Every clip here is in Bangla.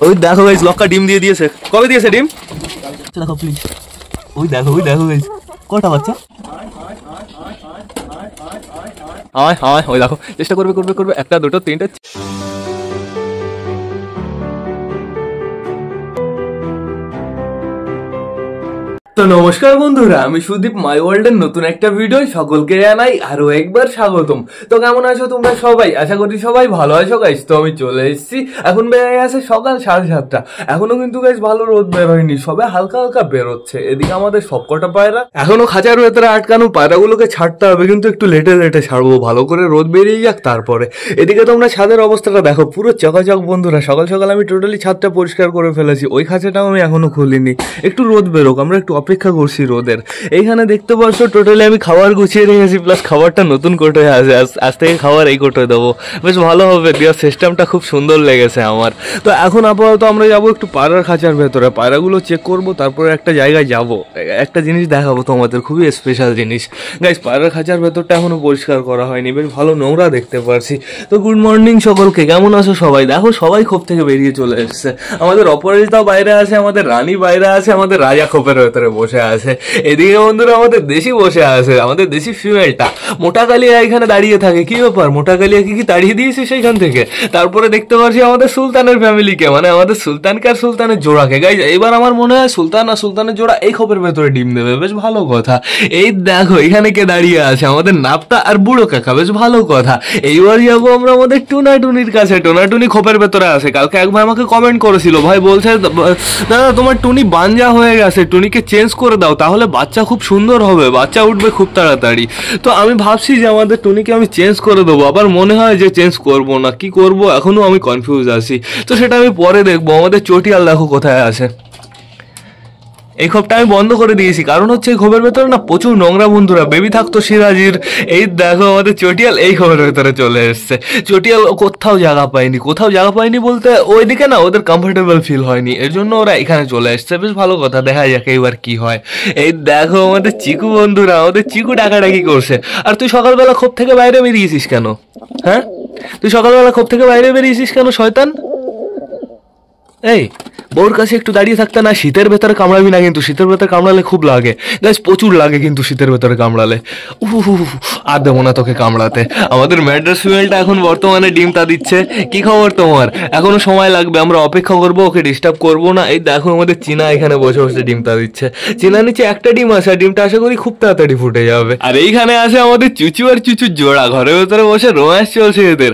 ওই দেখো গাইস লক্কা ডিম দিয়ে দিয়েছে। কবে দিয়েছে ডিম? দেখো প্লিজ, ওই দেখো গাইস কটা বাচ্চা। হ্যাঁ ওই দেখো, চেষ্টা করবে একটা দুটো তিনটে। তো নমস্কার বন্ধুরা, আমি সুদীপ মাই ওয়ার্ল্ডের নতুন একটা ভিডিও সকলকে জানাই আরো একবার স্বাগতম। তো কেমন আছো তোমরা সবাই? আশা করি সবাই ভালো আছো গাইস। তো আমি চলে এসেছি, এখন বেড়ে গেছে সকাল 7:30। এখনো কিন্তু গাইস ভালো রোদ বের হয়নি, সবে হালকা হালকা বেরোচ্ছে। এদিকে আমাদের সবকটা পায়রা এখনো খাঁচার ভেতরে আটকানো, পায়রাগুলোকে ছাড়তে হবে, কিন্তু একটু লেটে ছাড়বো, ভালো করে রোদ বেরিয়ে যাক তারপরে। এদিকে তোমরা ছাদের অবস্থাটা দেখো, পুরো চকাচক বন্ধুরা। সকাল সকাল আমি টোটালি ছাদটা পরিষ্কার করে ফেলেছি, ওই খাঁচাটাও আমি এখনো খুলিনি। একটু রোদ বেরোক, আমরা একটু অপেক্ষা করছি রোদের। এইখানে দেখতে পাচ্ছ টোটালি আমি খাবার গুছিয়ে রেখেছি, প্লাস খাবারটা নতুন কোটোয় আছে, আজ থেকে খাবার এই কোটোয় দেবো। বেশ ভালো হবে, দেওয়ার সিস্টেমটা খুব সুন্দর লেগেছে আমার। তো এখন আপাতত আমরা যাবো একটু পায়রার খাঁচার ভেতরে, পায়রাগুলো চেক করবো, তারপরে একটা জায়গায় যাব, একটা জিনিস দেখাবো তোমাদের, খুবই স্পেশাল জিনিস গাইস। পায়রার খাঁচার ভেতরটা এখনো পরিষ্কার করা হয়নি, বেশ ভালো নোংরা দেখতে পারছি। তো গুড মর্নিং সকলকে, কেমন আছো সবাই? দেখো সবাই খোপ থেকে বেরিয়ে চলে এসছে। আমাদের অপরাজিতাও বাইরে আছে, আমাদের রানী বাইরে আছে, আমাদের রাজা খোপের ভেতরে বসে আছে। এদিকে বন্ধুরা আমাদের দেশি বসে আছে, আমাদের দেশি ফিমেলটা মোটা কালিয়া এখানে দাঁড়িয়ে থাকে। কি ব্যাপার, মোটা কালিয়া কি তাড়িয়ে দিয়েছে সেইখান থেকে? তারপরে দেখতে পাচ্ছি আমাদের সুলতানের ফ্যামিলিকে, মানে আমাদের সুলতানকে আর সুলতানের জোড়াকে। গাইজ এবার আমার মনে হয় সুলতান আর সুলতানের জোড়া এই খোপের ভেতরে ডিম দেবে, বেশ ভালো কথা। এই দেখো এখানে কে দাঁড়িয়ে আছে, আমাদের নাপতা আর বুড়ো কাকা, বেশ ভালো কথা। এইবার যাবো আমরা আমাদের টুনির কাছে। টুনি খোপের ভেতরে আছে। কালকে এক ভাই আমাকে কমেন্ট করেছিল, ভাই বলছে দাদা তোমার টুনি বাঞ্জা হয়ে গেছে, টুনিকে চেঞ্জ করে দাও, তাহলে বাচ্চা খুব সুন্দর হবে, বাচ্চা উঠবে খুব তাড়াতাড়ি। তো আমি ভাবছি যে আমাদের টুনিকে আমি চেঞ্জ করে দেবো, আবার মনে হয় যে চেঞ্জ করবো না, কি করবো এখনো আমি কনফিউজ আছি। তো সেটা আমি পরে দেখবো। আমাদের চটিয়াল দেখো কোথায় আছে। এই খোপটা আমি বন্ধ করে দিয়েছি, কারণ হচ্ছে এই খোপের ভেতরে না প্রচুর নোংরা বন্ধুরা। বেবি থাকতো সিরাজির, এই দেখো আমাদের চটিয়াল এই খোপের ভেতরে চলে এসছে। চটিয়াল কোথাও জায়গা পায়নি বলতে ওইদিকে না ওদের কমফোর্টেবল ফিল হয়নি, এর জন্য ওরা এখানে চলে এসছে। বেশ ভালো কথা, দেখা যাক এবার কি হয়। এই দেখো আমাদের চিকু বন্ধুরা, আমাদের চিকু ডাকাডাকি করছে। আর তুই সকালবেলা খোপ থেকে বাইরে বেরিয়েছিস কেন? হ্যাঁ, তুই সকালবেলা খোপ থেকে বাইরে বেরিয়েছিস কেন শয়তান? এই বউর কাছে একটু দাঁড়িয়ে থাকতে না? শীতের ভেতরে কামড়াবি না কিন্তু, শীতের ভেতরে কামড়ালে খুব লাগে গাইস, প্রচুর লাগে কিন্তু শীতের ভেতরে কামড়ালে। আর দেবো না তোকে কামড়াতে। আমাদের ম্যাড্রাস ফিমেলটা এখন বর্তমানে ডিমটা দিচ্ছে। কি খবর তোমার? এখনো সময় লাগবে, আমরা অপেক্ষা করবো, ওকে ডিস্টার্ব করবো না। এই দেখো আমাদের চীনা এখানে বসে বসে ডিমটা দিচ্ছে। চীনা নিচে একটা ডিম আছে, আর ডিমটা আশা করি খুব তাড়াতাড়ি ফুটে যাবে। আর এইখানে আছে আমাদের চুচু আর চুচুর জোড়া, ঘরের ভেতরে বসে রোম্যান্স চলছে এদের।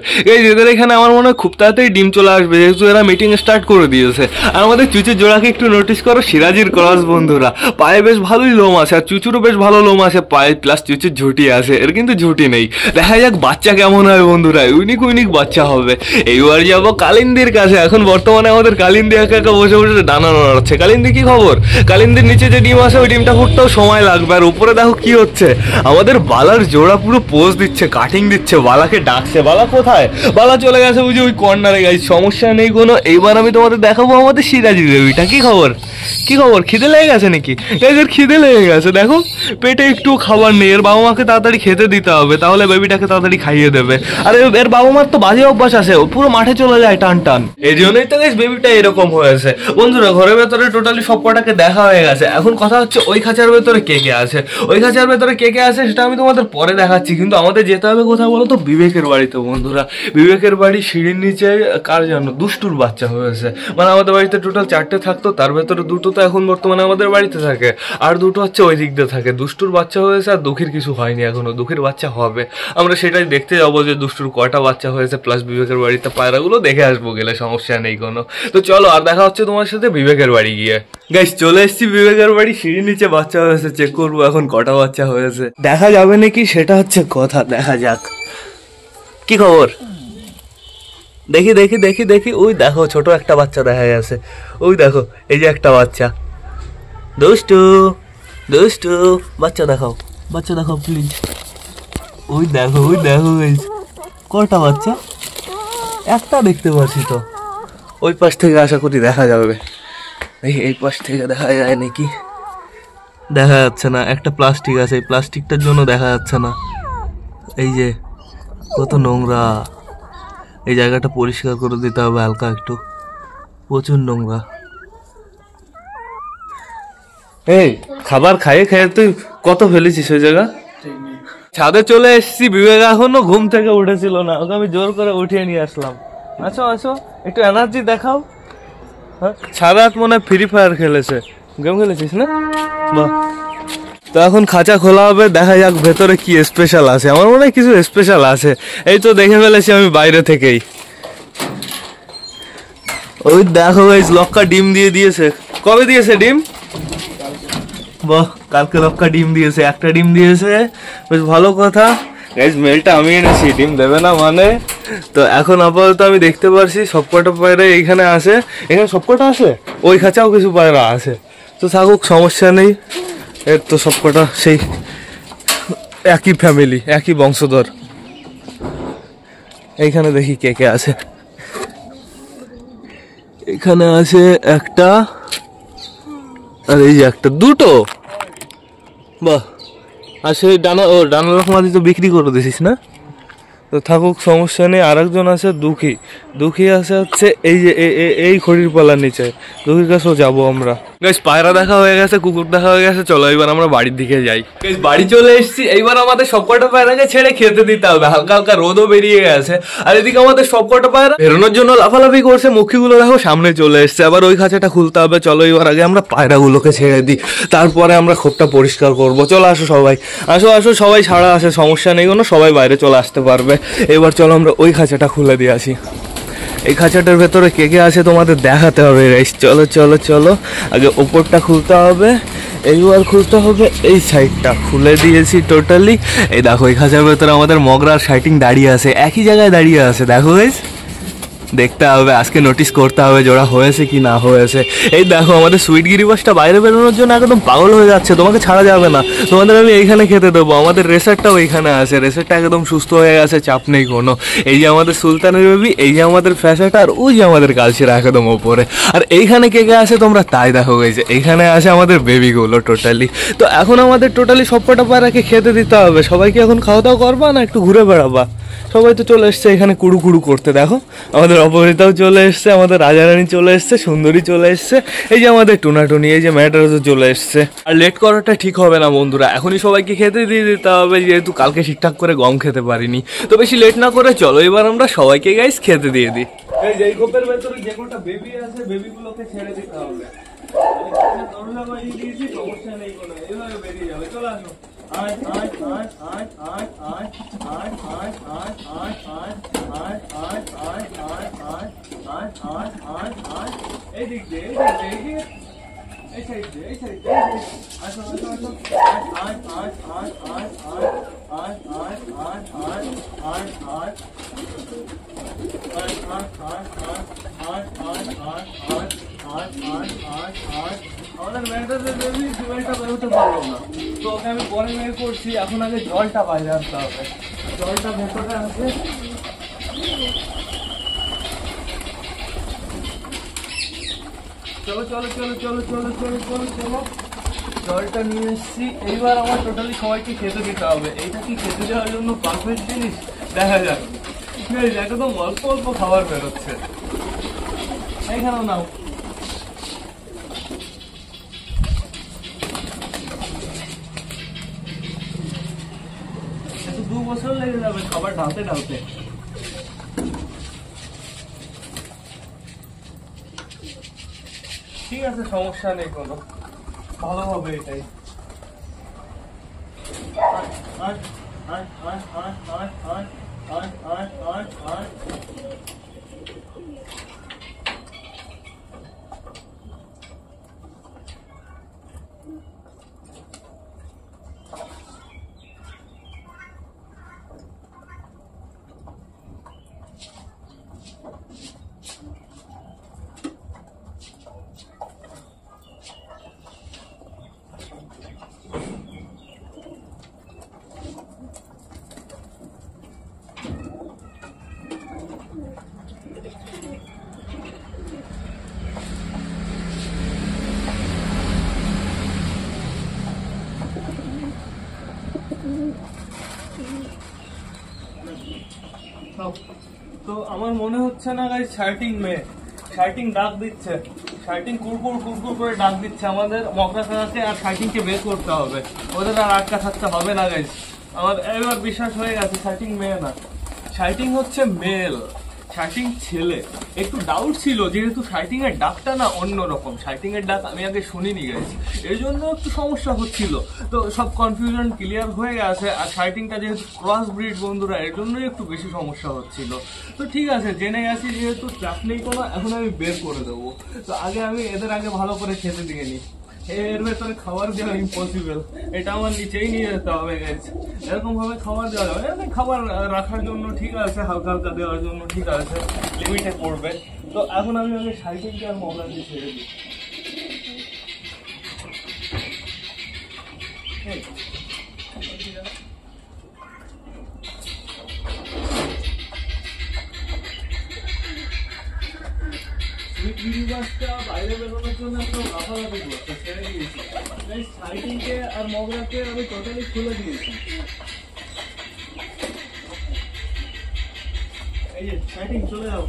এদের এখানে আমার মনে হয় খুব তাড়াতাড়ি ডিম চলে আসবে, যেহেতু এরা মিটিং স্টার্ট করে দিয়েছে। আর আমাদের চুচুর জোড়াকে একটু নোটিস করো, সিরাজির ক্রস বন্ধুরা। পায়ে বেশ ভালোই লোম আছে, আর চুচুরও বেশ ভালো লোম আছে পায়ে, প্লাস চুচুর ঝুটি আছে, এর কিন্তু ঝুটি নেই। দেখা যাক বাচ্চা কেমন হয় বন্ধুরা, ইউনিক বাচ্চা হবে। এইবার যাবো কালিন্দির কাছে। এখন বর্তমানে আমাদের কালিন্দি একা বসে বসে ডানা নাড়াচ্ছে। কালিন্দি কি খবর? কালিন্দির নিচে যে ডিম আছে ওই ডিমটা ফুটতেও সময় লাগবে। আর উপরে দেখো কি হচ্ছে, আমাদের বালার জোড়া পুরো পোজ দিচ্ছে, কাটিং দিচ্ছে, বালাকে ডাকছে। বালা কোথায়? বালা চলে গেছে বুঝি ওই কর্নারে। গাইস সমস্যা নেই কোনো। এইবার আমি তোমাদের দেখাবো আমাদের সিরাজি বেবিটা। কি খবর? খিদে লেগে গেছে নাকি? এদের খিদে লেগে গেছে, দেখো পেটে একটু খাবার নেই। এর বাবা মাকে তাড়াতাড়ি খেতে দিতে হবে, তাহলে বেবিটাকে তাড়াতাড়ি খাইয়ে দেবে। আর এর বাবা মার তো বাজে অভ্যাস আছে, পুরো মাঠে চলে যায় টান। এই জন্যই তো গাইস বেবিটা এরকম হয়েছে বন্ধুরা। ঘরের ভেতরে টোটালি সব কটাকে দেখা হয়ে গেছে। এখন কথা হচ্ছে ওই খাঁচার ভেতরে কে কে আছে সেটা আমি তোমাদের পরে দেখাচ্ছি। কিন্তু আমাদের যেতে হবে কোথায় বলো তো? বিবেকের বাড়িতে বন্ধুরা। বিবেকের বাড়ি সিঁড়ির নিচে কার জানো দুষ্টুর বাচ্চা হয়েছে। মানে আমাদের বাড়িতে টোটাল 4টে থাকতো, তার ভেতরে 2টো তো এখন বর্তমানে আমাদের বাড়িতে থাকে, আর 2টো হচ্ছে ওই দিক দিয়ে থাকে। দুষ্টুর বাচ্চা হয়েছে, আর দুঃখীর কিছু হয়নি এখনো, দুঃখীর বাচ্চা হবে। আমরা সেটাই দেখতে যাবো যে দুষ্টুর কয়টা বাচ্চা হয়েছে, প্লাস বিবেকের বাড়িতে পায়রাগুলো দেখে আসবো গেলে, সমস্যা নেই কোনো। তো চলো, আর দেখা হচ্ছে তোমার সাথে বিবেকের বাড়ি গিয়ে। গাইস চলে এসেছি বিবেকের বাড়ি, সিঁড়ির নিচে বাচ্চা হয়েছে, চেক করবো এখন কটা বাচ্চা হয়েছে। দেখা যাবে নাকি সেটা হচ্ছে কথা, দেখা যাক। কি খবর? দেখি ওই দেখো ছোট একটা বাচ্চা দেখা গেছে, ওই দেখো এই যে একটা বাচ্চা। দুষ্টু বাচ্চা দেখাও প্লিজ। ওই দেখো কটা বাচ্চা? একটা দেখতে পাচ্ছি তো। ওই পাশ থেকে আশা করি দেখা যাবে। এই পাশ থেকে দেখা যায় নাকি? দেখা যাচ্ছে না, একটা প্লাস্টিক আছে, এই প্লাস্টিকটার জন্য দেখা যাচ্ছে না। এই যে কত নোংরা, এই জায়গাটা পরিষ্কার করে দিতে হবে হালকা একটু। প্রচুর নোংরা। এই খাবার খাইয়ে খেয়ে তুই কত ফেলেছিস ওই জায়গা? ছাদে চলে এসেছি, বিবেক এখনো ঘুম থেকে উঠেছিল না, ওকে আমি জোর করে উঠিয়ে নিয়ে আসলাম। আসো আসো, একটু এনার্জি দেখাও। সারা রাত মনে হয় ফ্রি ফায়ার খেলেছে, গেম খেলেছিস না? বাহ। তো এখন খাঁচা খোলা হবে, দেখা যাক ভেতরে কি স্পেশাল আছে। আমার মনে হয় কিছু স্পেশাল আছে, এই তো দেখে ফেলেছি আমি বাইরে থেকেই। ওই দেখো গাইস, লক্কা ডিম দিয়ে দিয়েছে। কবে দিয়েছে ডিম? বাহ, কালকে লক্কা ডিম দিয়েছে, একটা ডিম দিয়েছে, বেশ ভালো কথা। গাইস মেলটা আমি এনেছি, ডিম দেবে না মানে। তো এখন আপাতত আমি দেখতে পারছি সবকটা পায়রা এইখানে আসে, এখানে সবকটা আসে, ওই খাঁচাও কিছু পায়রা আছে। তো থাকুক, সমস্যা নেই, এর তো সবকটা সেই একই ফ্যামিলি, একই বংশধর। এইখানে দেখি কে কে আছে। এখানে আছে একটা, আর এই যে একটা, দুটো। বাহ। আর সেই ডানা, ও ডানা রকমাদি তো বিক্রি করে দিছিস না? তো থাকুক, সমস্যা নেই। আর একজন আছে দুঃখী, দুঃখী আছে হচ্ছে এই যে এই খড়ির পালার নিচে, দুঃখীর কাছেও যাবো আমরা। গাইস পায়রা দেখা হয়ে গেছে, কুকুর দেখা হয়ে গেছে, চলো এবার আমরা বাড়ির দিকে যাই। গাইস বাড়ি চলে এসেছি, এইবার আমাদের সবকটা পায়রাকে ছেড়ে খেতে দিতে হবে। হালকা হালকা রোদও বেরিয়ে গেছে, আর এদিকে আমাদের সবকটা পায়রা বেরোনোর জন্য লাফালাফি করছে। মুখীগুলো দেখো সামনে চলে এসছে, আবার ওই খাঁচাটা খুলতে হবে। চলো এবার আগে আমরা পায়রাগুলোকে ছেড়ে দিই, তারপরে আমরা খোপটা পরিষ্কার করবো। চলো আসো সবাই, আসো আসো সবাই, ছাড়া আসে, সমস্যা নেই কোনো, সবাই বাইরে চলে আসতে পারবে। এবার চলো আমরা ওই খাঁচাটা খুলে দিয়ে আসি। এই খাঁচাটার ভেতরে কে কে আছে তোমাদের দেখাতে হবে গাইস। চলো চলো চলো, আগে ওপরটা খুলতে হবে, এইবার খুলতে হবে এই সাইডটা। খুলে দিয়েছি টোটালি। এই দেখো এই খাঁচার ভেতরে আমাদের মগরার শাইটিং দাঁড়িয়ে আছে, একই জায়গায় দাঁড়িয়ে আছে, দেখো গাইস। দেখতে হবে, আজকে নোটিস করতে হবে জোড়া হয়েছে কি না হয়েছে। এই দেখো আমাদের সুইট গিরিবাসটা বাইরে বেরোনোর জন্য একদম পাগল হয়ে যাচ্ছে, তোমাকে ছাড়া যাবে না, তোমাদের আমি এইখানে খেতে দেবো। আমাদের রেসারটাও এইখানে আছে, রেসারটা একদম সুস্থ হয়ে গেছে, চাপ নেই কোনো। এই যে আমাদের সুলতানের বেবি, এই যে আমাদের ফ্যাসাটা, আর ওই যে আমাদের কালচিরা একদম ওপরে। আর এইখানে কে কে আছে তোমরা তাই দেখো গেছে, এইখানে আছে আমাদের বেবিগুলো টোটালি। তো এখন আমাদের টোটালি সবকটা পায়রাকে খেতে দিতে হবে। সবাইকে এখন খাওয়া দাওয়া করবা না একটু ঘুরে বেড়াবা? সবাই তো চলে এসছে এখানে কুড়ু কুড়ু করতে। দেখো আমাদের অপহৃতাও চলে এসছে, আমাদের রাজারানী চলে এসছে, সুন্দরী চলে এসছে, এই যে আমাদের টুনাটুনি, এই যে ম্যাটারও চলে এসছে। আর লেট করাটা ঠিক হবে না বন্ধুরা, এখনই সবাইকে খেতে দিয়ে দিতে হবে, যেহেতু কালকে ঠিকঠাক করে গম খেতে পারিনি। তো বেশি লেট না করে চলো এবার আমরা সবাইকে গাইস খেতে দিয়ে দিই। এই যে খোপের ভেতরে যে কটা বেবি আছে, বেবিগুলোকে ছেড়ে দিতে হবে। দরজা বাড়িয়ে দিয়েছি, সমস্যা নেই কোনো, এইভাবে বেরিয়ে যাবে। চলে আসো। এই দিক দিয়ে, এই সাইড দিয়ে, এই সাইড দিয়ে, আসো আসো আসো। আমাদের ম্যাটারের বেবি জলটা বেরোতে পারলো না, তো ওকে আমি পরে বের করছি। এখন আগে জলটা বাইরে আসতে হবে, জলটা ভেতরে আছে। চলো চলো চলো চলো চলো চলো চলো চলো, জলটা নিয়ে এসছি। এইবার আমার টোটালি সবাইকে খেতে দিতে হবে। এইটা কি খেতে দেওয়ার জন্য পারফেক্ট জিনিস? দেখা যাক। একদম অল্প অল্প খাবার বেরোচ্ছে, এইখানেও নাও। 2 বছর লেগে যাবে খাবার ঢালতে ঢালতে। ঠিক আছে, সমস্যা নেই কোনো, ভালো হবে এটাই। তো আমার মনে হচ্ছে না গাইস শার্টিং মেয়ে, শার্টিং ডাক দিচ্ছে, শার্টিং কুরকুর কুরকুর করে ডাক দিচ্ছে আমাদের মকরা কাকাকে, আর শার্টিংকে বের করতে হবে, ওদের আর আটকা থাকতে হবে না গাইস। আমার এবার বিশ্বাস হয়ে গেছে শার্টিং মেয়ে না, শার্টিং হচ্ছে মেল, শার্টিং ছেলে। একটু ডাউট ছিল যেহেতু শার্টিং এর ডাকটা না অন্যরকম, শার্টিং এর ডাক আমি আগে শুনিনি গেছি, এই জন্য একটু সমস্যা হচ্ছিল। তো সব কনফিউশন ক্লিয়ার হয়ে গেছে, আর শার্টিংটা যেহেতু ক্রস ব্রিড বন্ধুরা, এর জন্যই একটু বেশি সমস্যা হচ্ছিল। তো ঠিক আছে, জেনে গেছি যেহেতু চাপ নেই কোনো, এখন আমি বের করে দেবো। তো আগে আমি এদের আগে ভালো করে খেতে দিয়ে নিই, এর ভেতরে খাবার দেওয়া ইম্পসিবল, এটা আমার নিচেই নিয়ে যেতে হবে গাইস। এরকম ভাবে খাবার দেওয়া যাবে, এরকম খাবার রাখার জন্য ঠিক আছে, হালকা হালকা দেওয়ার জন্য ঠিক আছে, লিমিটে পড়বে। তো এখন আমি আগে শার্টিংকে আর মগরাকে ছেড়ে দিই। বাইরে বেরোনোর জন্য একটু লাফালাফি করছে, ছেড়ে দিয়েছি। শার্টিংকে আর মগরাকে আমি টোটালি খুলে দিয়েছি। এই যে শার্টিং চলে যাও,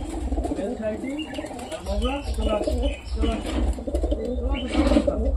শার্টিং আর মগরা চলে আসো, চলে আসো, চলে আসো।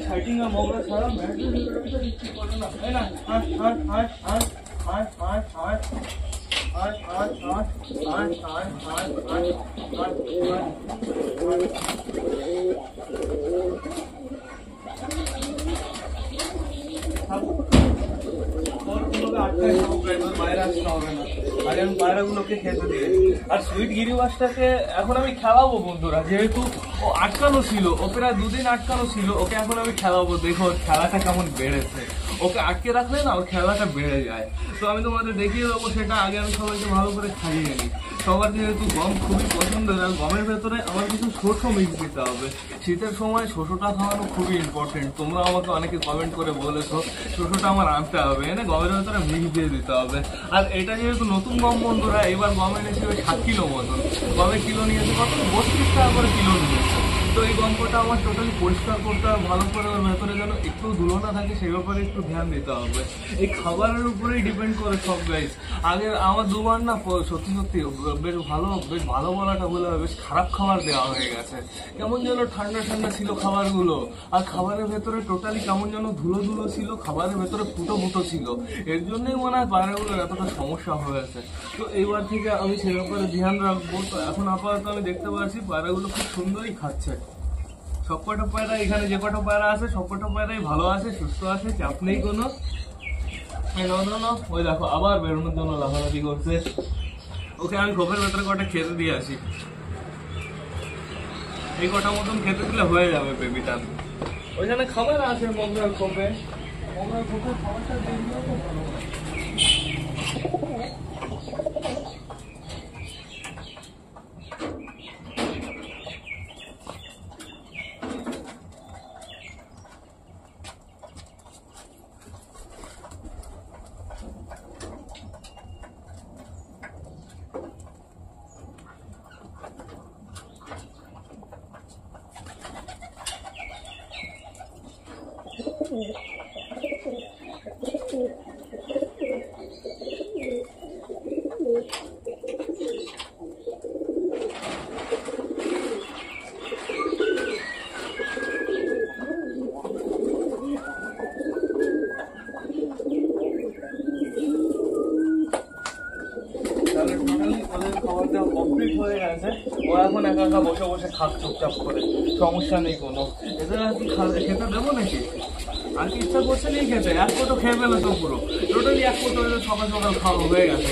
শার্টিং আর মগরা ছাড়া করে না, তাই না? হাট হাট হাট হাট হাট হাট হাট হাট হাট হাট হাট হাট হাট হাট পায়রাগুলোকে খেতে দিয়ে। আর সুইট গিরিবাসটাকে এখন আমি খেলাবো বন্ধুরা, যেহেতু ও আটকানো ছিল, ও প্রায় 2 দিন আটকানো ছিল, ওকে এখন আমি খেলাবো। দেখো খেলাটা কেমন বেড়েছে, ওকে আটকে রাখলে না ওর খেলাটা বেড়ে যায়। তো আমি তোমাদের দেখিয়ে দেবো সেটা, আগে আমি সবাইকে ভালো করে খাইয়ে নিই। সবার যেহেতু গম খুবই পছন্দের, আর গমের ভেতরে আমার কিছু শস্য মিক্স দিতে হবে। শীতের সময় শস্যটা খাওয়ানো খুবই ইম্পর্টেন্ট, তোমরা আমাকে অনেকে কমেন্ট করে বলেছো শস্যটা আমার আনতে হবে, এনে গমের ভেতরে মিক্স দিয়ে দিতে হবে। আর এটা যেহেতু নতুন গম বন্ধুরা, এবার গমের হিসেবে 7 কিলো মতন, গমের কিলো নিয়েছে কত, 32 টাকা করে কিলো নিয়েছে। তো এই গমটা আমার টোটালি পরিষ্কার করতে হবে ভালো করে, ওর ভেতরে যেন একটু ধুলো না থাকে সেই ব্যাপারে একটু ধ্যান দিতে হবে। এই খাবারের উপরেই ডিপেন্ড করে সব গাইস। আগে আমার 2 বার না সত্যি সত্যি বেশ ভালো বলাটা বলে বেশ খারাপ খাবার দেওয়া হয়ে গেছে, কেমন যেন ঠান্ডা ঠান্ডা ছিল খাবারগুলো, আর খাবারের ভেতরে টোটালি কেমন যেন ধুলো ধুলো ছিল, খাবারের ভেতরে ফুটো ফুটো ছিল, এর জন্যই মনে হয় পায়রাগুলোর এতটা সমস্যা হয়েছে। তো এইবার থেকে আমি সে ব্যাপারে ধ্যান রাখবো। তো এখন আপাতত আমি দেখতে পাচ্ছি পায়রাগুলো খুব সুন্দরই খাচ্ছে, সবকটা পায়রা এখানে যে কটা পায়রা আছে সবকটা পায়রাই ভালো আছে, সুস্থ আছে, চাপ নেই কোনো। ওই দেখো আবার বেরোনোর জন্য লাফালাফি করছে, ওকে আমি খোপের ভেতরে কটা খেতে দিয়ে আসি, এই কটা মতন খেতে দিলে হয়ে যাবে বেবিটার। ওইখানে খাবার আছে মগরার খোপে, মগরার খোপে খাবারটা দিয়ে দিলেও খুব ভালো হয়। কমপ্লিট হয়ে গেছে, ও এখন একা একা বসে বসে খাক চুপচাপ করে, সমস্যা নেই কোনো। এদের আর কি খেতে দেবো নাকি? আর কি ইচ্ছা করছে নেই খেতে, 1 কোটো খেয়ে ফেলো তো পুরো, টোটালি 1 কোটো সকাল সকাল খাওয়া হয়ে গেছে।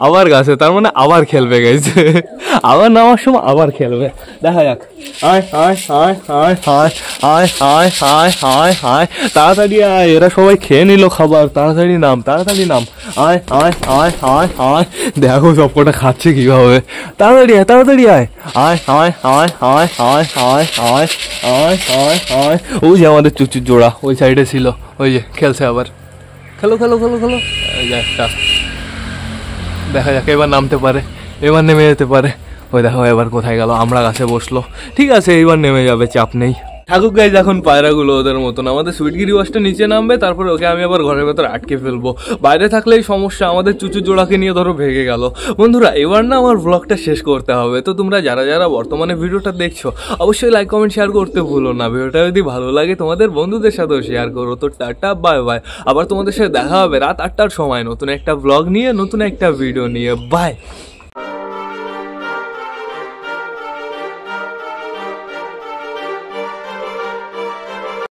আবার গাছে, তার মানে আবার খেলবে গেছে, আবার নামার সময় আবার খেলবে, দেখা যাক। আয় আয় আয় আয় আয় আয় আয় আয় আয় আয়, তাড়াতাড়ি আয়, এরা সবাই খেয়ে নিল খাবার, তাড়াতাড়ি নাম, তাড়াতাড়ি নাম, আয় আয় আয় আয় আয়, দেখো সবকটা খাচ্ছে কিভাবে, তাড়াতাড়ি আয়, তাড়াতাড়ি আয়, আয় আয় আয় আয় আয় আয় আয় আয় আয় আয়। ওই যে আমাদের চুচুর জোড়া ওই সাইডে ছিল, ওই যে খেলছে আবার, খেলো খেলো খেলো খেলো। এই যে একটা, দেখা যাক এবার নামতে পারে, এবার নেমে যেতে পারে। ওই দেখো এবার কোথায় গেল, আমরা গাছে বসলো, ঠিক আছে এইবার নেমে যাবে, চাপ নেই। থাকুক গাইজ এখন পায়রাগুলো ওদের মতন, আমাদের সুইটগিরি ওয়াশটা নিচে নামবে, তারপরে ওকে আমি আবার ঘরের ভেতর আটকে ফেলবো, বাইরে থাকলেই সমস্যা, আমাদের চুচু জোড়াকে নিয়ে ধরো ভেঙে গেল। বন্ধুরা এবার না আমার ব্লগটা শেষ করতে হবে, তো তোমরা যারা যারা বর্তমানে ভিডিওটা দেখছো অবশ্যই লাইক কমেন্ট শেয়ার করতে ভুলো না, ভিডিওটা যদি ভালো লাগে তোমাদের বন্ধুদের সাথেও শেয়ার করো। তো টাটা বাই বাই, আবার তোমাদের সাথে দেখা হবে রাত 8টার সময় নতুন একটা ব্লগ নিয়ে, নতুন একটা ভিডিও নিয়ে, বাই।